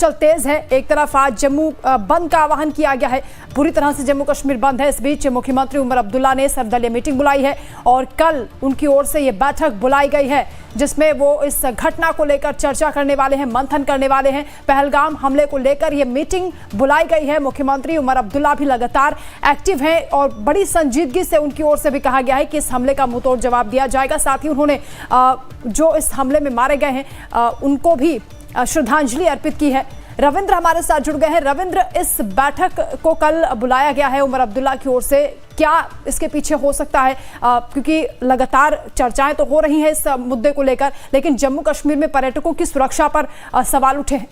हलचल तेज है। एक तरफ आज जम्मू बंद का आह्वान किया गया है, पूरी तरह से जम्मू कश्मीर बंद है। इस बीच मुख्यमंत्री उमर अब्दुल्ला ने सर्वदलीय मीटिंग बुलाई है और कल उनकी ओर से ये बैठक बुलाई गई है जिसमें वो इस घटना को लेकर चर्चा करने वाले हैं, मंथन करने वाले हैं। पहलगाम हमले को लेकर ये मीटिंग बुलाई गई है। मुख्यमंत्री उमर अब्दुल्ला भी लगातार एक्टिव हैं और बड़ी संजीदगी से उनकी ओर से भी कहा गया है कि इस हमले का मुंहतोड़ जवाब दिया जाएगा। साथ ही उन्होंने जो इस हमले में मारे गए हैं उनको भी श्रद्धांजलि अर्पित की है। रविंद्र हमारे साथ जुड़ गए हैं। रविंद्र, इस बैठक को कल बुलाया गया है उमर अब्दुल्ला की ओर से, क्या इसके पीछे हो सकता है? क्योंकि लगातार चर्चाएं तो हो रही हैं इस मुद्दे को लेकर, लेकिन जम्मू कश्मीर में पर्यटकों की सुरक्षा पर सवाल उठे हैं।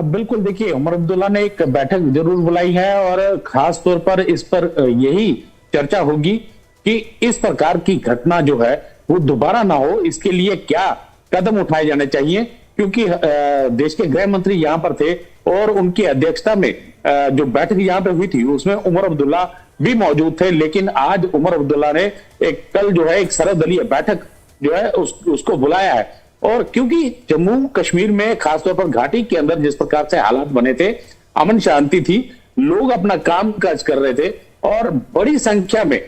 बिल्कुल, देखिए, उमर अब्दुल्ला ने एक बैठक जरूर बुलाई है और खास तौर पर इस पर यही चर्चा होगी कि इस प्रकार की घटना जो है वो दोबारा ना हो, इसके लिए क्या कदम उठाए जाने चाहिए। क्योंकि देश के गृह मंत्री यहाँ पर थे और उनकी अध्यक्षता में जो बैठक यहाँ पे हुई थी उसमें उमर अब्दुल्ला भी मौजूद थे। लेकिन आज उमर अब्दुल्ला ने कल जो है एक सर्वदलीय बैठक जो है उसको बुलाया है। और क्योंकि जम्मू कश्मीर में खासतौर पर घाटी के अंदर जिस प्रकार से हालात बने थे, अमन शांति थी, लोग अपना काम काज कर रहे थे और बड़ी संख्या में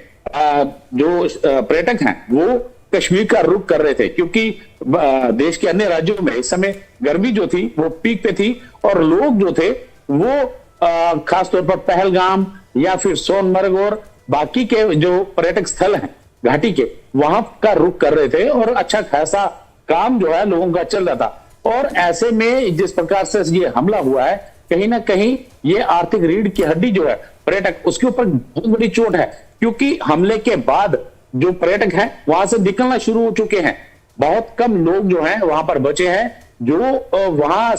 जो पर्यटक हैं वो कश्मीर का रुख कर रहे थे। क्योंकि देश के अन्य राज्यों में इस समय गर्मी जो थी वो पीक पे थी और लोग जो थे वो खासतौर पर पहलगाम या फिर सोनमर्ग और बाकी के जो पर्यटक स्थल हैं घाटी के, वहां का रुख कर रहे थे और अच्छा खासा काम जो है लोगों का चल रहा था। और ऐसे में जिस प्रकार से ये हमला हुआ है, कहीं ना कहीं ये आर्थिक रीढ़ की हड्डी जो है पर्यटक, उसके ऊपर बहुत बड़ी चोट है। क्योंकि हमले के बाद जो पर्यटक हैं वहां से निकलना शुरू हो चुके हैं। बहुत कम लोग जो हैं वहां पर बचे हैं जो वहां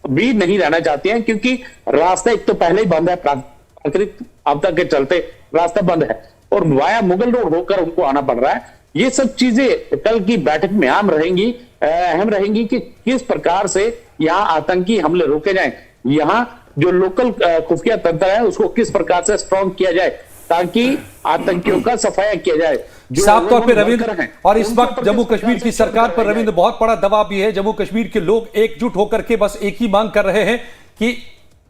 भी नहीं रहना चाहते हैं, क्योंकि रास्ता एक तो पहले ही बंद है, प्राकृतिक आपदा के चलते रास्ता बंद है और वाया मुगल रोड होकर उनको आना पड़ रहा है। ये सब चीजें कल की बैठक में अहम रहेंगी कि किस प्रकार से यहाँ आतंकी हमले रोके जाएं, यहाँ जो लोकल खुफिया तंत्र है उसको किस प्रकार से स्ट्रॉन्ग किया जाए ताकि आतंकियों का सफाया किया जाए। साफ तौर पे रविंद्र, और इस वक्त जम्मू कश्मीर की सरकार पर रविंद्र बहुत बड़ा दबाव भी है। जम्मू कश्मीर के लोग एकजुट होकर के बस एक ही मांग कर रहे हैं कि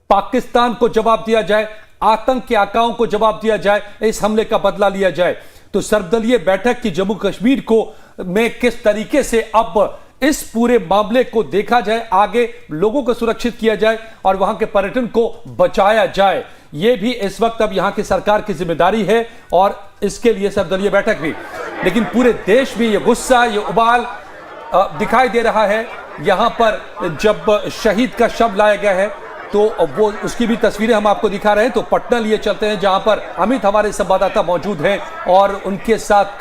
पाकिस्तान को जवाब दिया जाए, आतंक के आकाओं को जवाब दिया जाए, इस हमले का बदला लिया जाए। तो सर्वदलीय बैठक की जम्मू कश्मीर को में किस तरीके से अब इस पूरे मामले को देखा जाए, आगे लोगों को सुरक्षित किया जाए और वहां के पर्यटन को बचाया जाए, यह भी इस वक्त अब यहां की सरकार की जिम्मेदारी है और इसके लिए सर्वदलीय बैठक भी। लेकिन पूरे देश में यह गुस्सा, यह उबाल दिखाई दे रहा है। यहां पर जब शहीद का शव लाया गया है तो वो उसकी भी तस्वीरें हम आपको दिखा रहे हैं। तो पटना लिए चलते हैं जहां पर अमित हमारे संवाददाता मौजूद हैं और उनके साथ